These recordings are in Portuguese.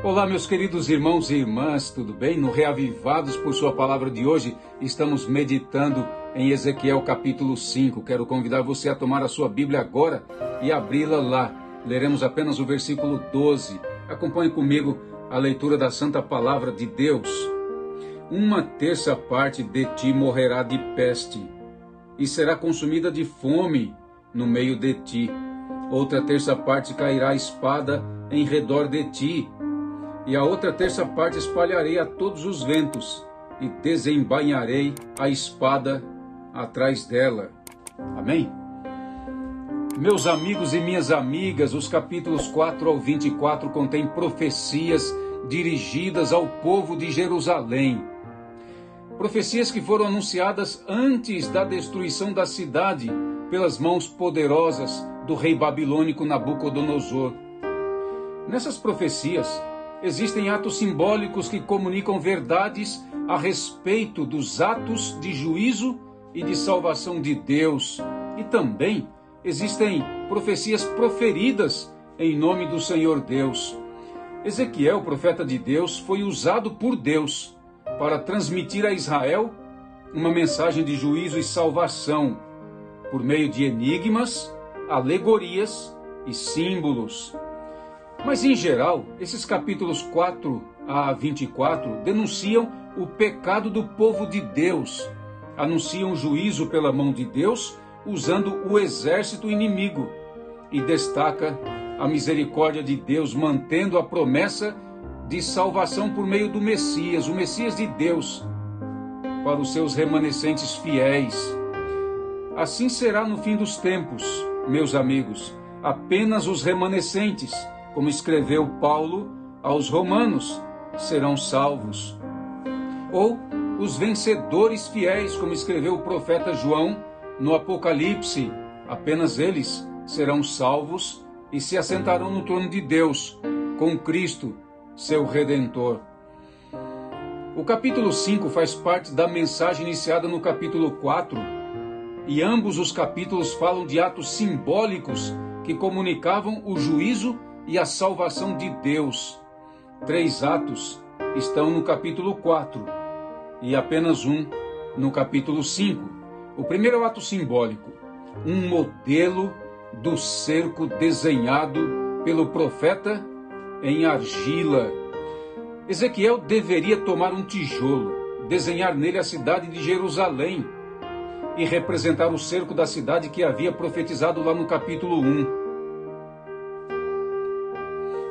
Olá, meus queridos irmãos e irmãs, tudo bem? No Reavivados por Sua Palavra de hoje, estamos meditando em Ezequiel capítulo 5. Quero convidar você a tomar a sua Bíblia agora e abri-la lá. Leremos apenas o versículo 12. Acompanhe comigo a leitura da Santa Palavra de Deus. Uma terça parte de ti morrerá de peste, e será consumida de fome no meio de ti. Outra terça parte cairá a espada em redor de ti, e a outra terça parte espalharei a todos os ventos, e desembainharei a espada atrás dela. Amém? Meus amigos e minhas amigas, os capítulos 4 ao 24 contêm profecias dirigidas ao povo de Jerusalém. Profecias que foram anunciadas antes da destruição da cidade pelas mãos poderosas do rei babilônico Nabucodonosor. Nessas profecias, existem atos simbólicos que comunicam verdades a respeito dos atos de juízo e de salvação de Deus. E também existem profecias proferidas em nome do Senhor Deus. Ezequiel, profeta de Deus, foi usado por Deus para transmitir a Israel uma mensagem de juízo e salvação por meio de enigmas, alegorias e símbolos. Mas, em geral, esses capítulos 4 a 24 denunciam o pecado do povo de Deus, anunciam juízo pela mão de Deus usando o exército inimigo e destaca a misericórdia de Deus mantendo a promessa de salvação por meio do Messias, o Messias de Deus, para os seus remanescentes fiéis. Assim será no fim dos tempos, meus amigos, apenas os remanescentes, como escreveu Paulo aos Romanos, serão salvos. Ou os vencedores fiéis, como escreveu o profeta João no Apocalipse, apenas eles serão salvos e se assentarão no trono de Deus, com Cristo, seu Redentor. O capítulo 5 faz parte da mensagem iniciada no capítulo 4, e ambos os capítulos falam de atos simbólicos que comunicavam o juízo e a salvação de Deus. 3 atos estão no capítulo 4 e apenas um no capítulo 5. O primeiro é o ato simbólico, um modelo do cerco desenhado pelo profeta em argila. Ezequiel deveria tomar um tijolo, desenhar nele a cidade de Jerusalém e representar o cerco da cidade que havia profetizado lá no capítulo 1.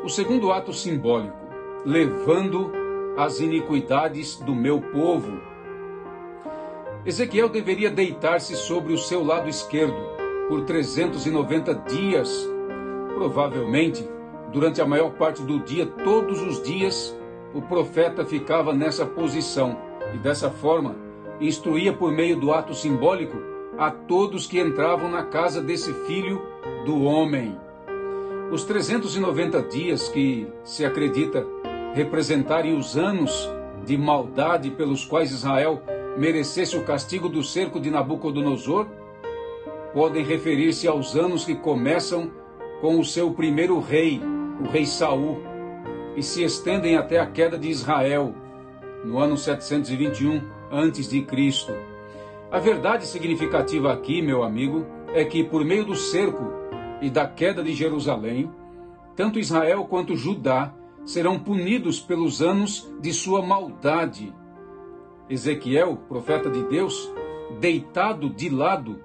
O segundo ato simbólico, levando as iniquidades do meu povo. Ezequiel deveria deitar-se sobre o seu lado esquerdo por 390 dias. Provavelmente, durante a maior parte do dia, todos os dias, o profeta ficava nessa posição e dessa forma instruía por meio do ato simbólico a todos que entravam na casa desse filho do homem. Os 390 dias que se acredita representarem os anos de maldade pelos quais Israel merecesse o castigo do cerco de Nabucodonosor, podem referir-se aos anos que começam com o seu primeiro rei, o rei Saul, e se estendem até a queda de Israel, no ano 721 a.C. A verdade significativa aqui, meu amigo, é que por meio do cerco e da queda de Jerusalém, tanto Israel quanto Judá serão punidos pelos anos de sua maldade. Ezequiel, profeta de Deus, deitado de lado,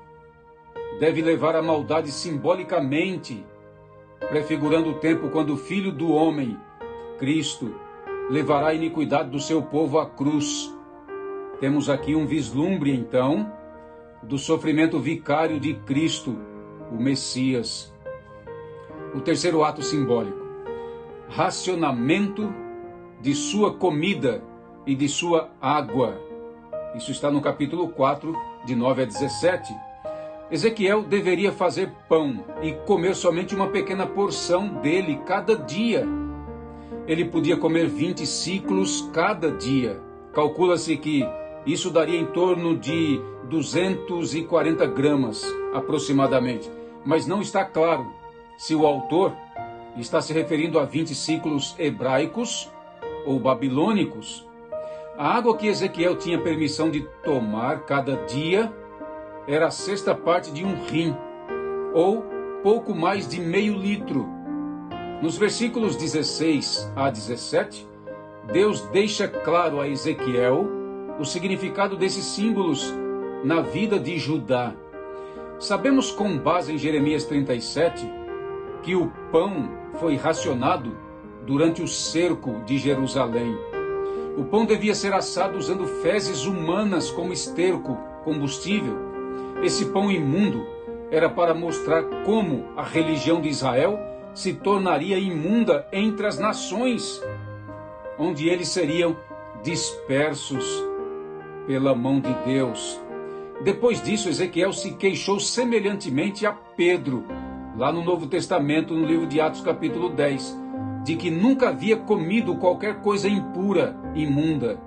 deve levar a maldade simbolicamente, prefigurando o tempo quando o Filho do Homem, Cristo, levará a iniquidade do seu povo à cruz. Temos aqui um vislumbre, então, do sofrimento vicário de Cristo, o Messias. O terceiro ato simbólico, racionamento de sua comida e de sua água. Isso está no capítulo 4, de 9 a 17. Ezequiel deveria fazer pão e comer somente uma pequena porção dele cada dia. Ele podia comer 20 ciclos cada dia. Calcula-se que isso daria em torno de 240 gramas, aproximadamente. Mas não está claro se o autor Está se referindo a 20 ciclos hebraicos ou babilônicos. A água que Ezequiel tinha permissão de tomar cada dia era a sexta parte de um rim, ou pouco mais de meio litro. Nos versículos 16 a 17, Deus deixa claro a Ezequiel o significado desses símbolos na vida de Judá. Sabemos com base em Jeremias 37 que o pão foi racionado durante o cerco de Jerusalém. O pão devia ser assado usando fezes humanas como esterco, combustível. Esse pão imundo era para mostrar como a religião de Israel se tornaria imunda entre as nações, onde eles seriam dispersos pela mão de Deus. Depois disso, Ezequiel se queixou semelhantemente a Pedro, lá no Novo Testamento, no livro de Atos capítulo 10, de que nunca havia comido qualquer coisa impura, imunda.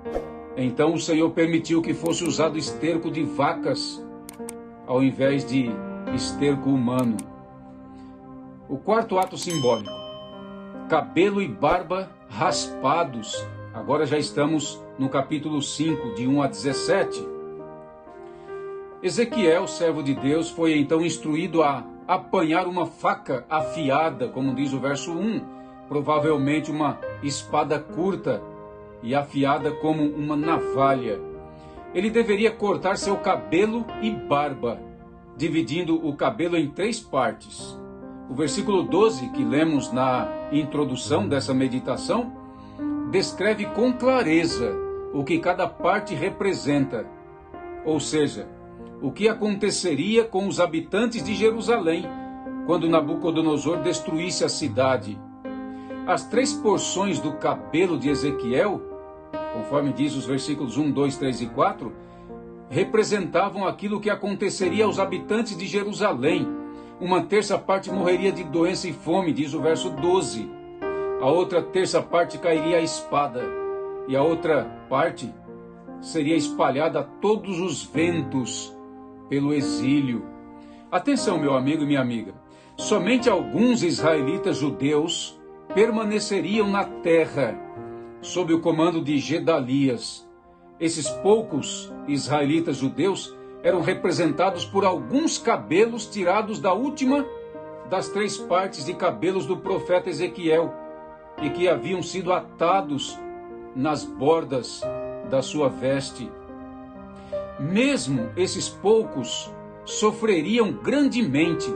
Então o Senhor permitiu que fosse usado esterco de vacas, ao invés de esterco humano. O quarto ato simbólico: cabelo e barba raspados. Agora já estamos no capítulo 5, de 1 a 17. Ezequiel, servo de Deus, foi então instruído a apanhar uma faca afiada, como diz o verso 1, provavelmente uma espada curta e afiada como uma navalha. Ele deveria cortar seu cabelo e barba, dividindo o cabelo em 3 partes. O versículo 12, que lemos na introdução dessa meditação, descreve com clareza o que cada parte representa, ou seja, o que aconteceria com os habitantes de Jerusalém quando Nabucodonosor destruísse a cidade. As 3 porções do cabelo de Ezequiel, conforme diz os versículos 1, 2, 3 e 4, representavam aquilo que aconteceria aos habitantes de Jerusalém. Uma terça parte morreria de doença e fome, diz o verso 12. A outra terça parte cairia a espada, e a outra parte seria espalhada a todos os ventos pelo exílio. Atenção, meu amigo e minha amiga. Somente alguns israelitas judeus permaneceriam na terra sob o comando de Gedalias. Esses poucos israelitas judeus eram representados por alguns cabelos tirados da última das 3 partes de cabelos do profeta Ezequiel e que haviam sido atados nas bordas da sua veste. Mesmo esses poucos sofreriam grandemente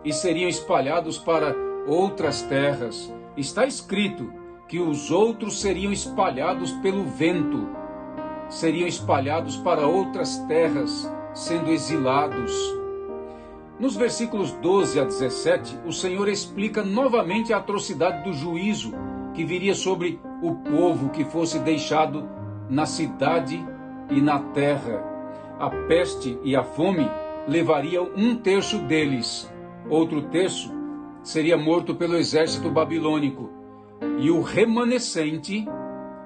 e seriam espalhados para outras terras. Está escrito que os outros seriam espalhados pelo vento, seriam espalhados para outras terras, sendo exilados. Nos versículos 12 a 17, o Senhor explica novamente a atrocidade do juízo que viria sobre o povo que fosse deixado na cidade e na terra. A peste e a fome levariam 1/3 deles, outro terço seria morto pelo exército babilônico, e o remanescente,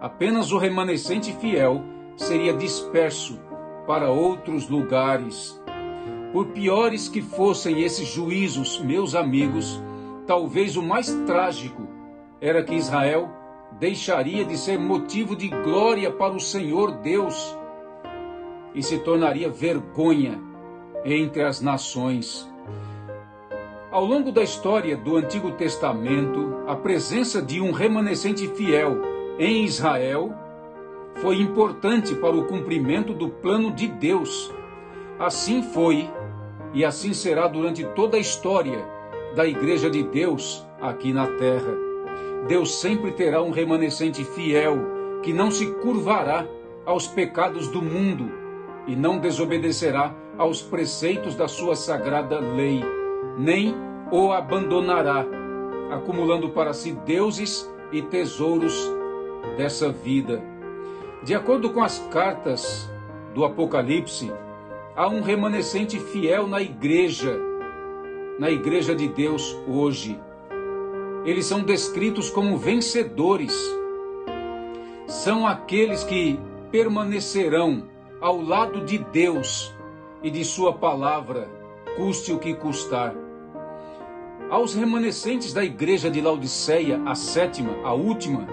apenas o remanescente fiel, seria disperso para outros lugares. Por piores que fossem esses juízos, meus amigos, talvez o mais trágico era que Israel deixaria de ser motivo de glória para o Senhor Deus e se tornaria vergonha entre as nações. Ao longo da história do Antigo Testamento, a presença de um remanescente fiel em Israel foi importante para o cumprimento do plano de Deus. Assim foi e assim será durante toda a história da Igreja de Deus aqui na terra. Deus sempre terá um remanescente fiel que não se curvará aos pecados do mundo e não desobedecerá aos preceitos da sua sagrada lei, nem o abandonará, acumulando para si deuses e tesouros dessa vida. De acordo com as cartas do Apocalipse, há um remanescente fiel na igreja de Deus hoje. Eles são descritos como vencedores. São aqueles que permanecerão ao lado de Deus e de sua palavra, custe o que custar. Aos remanescentes da igreja de Laodiceia, a sétima, a última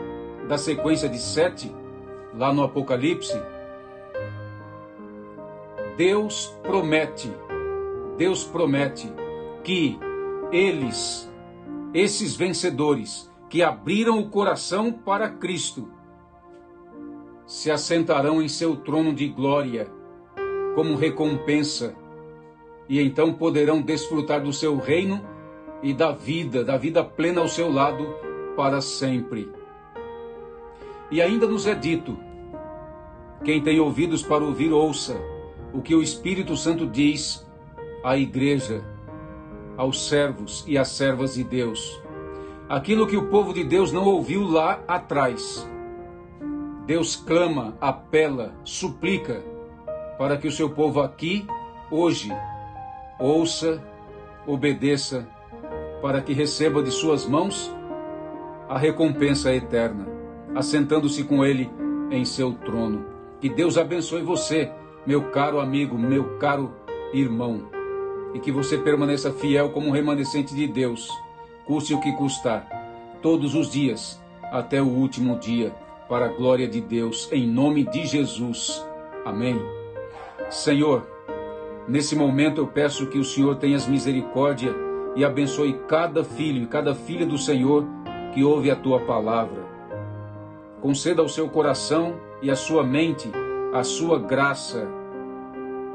da sequência de 7, lá no Apocalipse, Deus promete que esses vencedores que abriram o coração para Cristo, se assentarão em seu trono de glória como recompensa, e então poderão desfrutar do seu reino e da vida plena ao seu lado para sempre. E ainda nos é dito: quem tem ouvidos para ouvir, ouça o que o Espírito Santo diz à igreja, aos servos e às servas de Deus. Aquilo que o povo de Deus não ouviu lá atrás, Deus clama, apela, suplica para que o seu povo aqui, hoje, ouça, obedeça, para que receba de suas mãos a recompensa eterna, assentando-se com ele em seu trono. Que Deus abençoe você, meu caro amigo, meu caro irmão, e que você permaneça fiel como um remanescente de Deus, custe o que custar, todos os dias, até o último dia, para a glória de Deus, em nome de Jesus. Amém. Senhor, nesse momento eu peço que o Senhor tenha misericórdia e abençoe cada filho e cada filha do Senhor que ouve a Tua palavra. Conceda ao seu coração e à sua mente a sua graça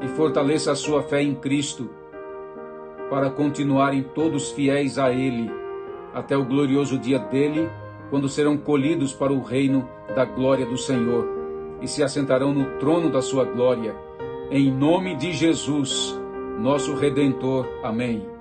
e fortaleça a sua fé em Cristo, para continuarem todos fiéis a Ele, até o glorioso dia dele, quando serão colhidos para o reino da glória do Senhor, e se assentarão no trono da sua glória, em nome de Jesus, nosso Redentor. Amém.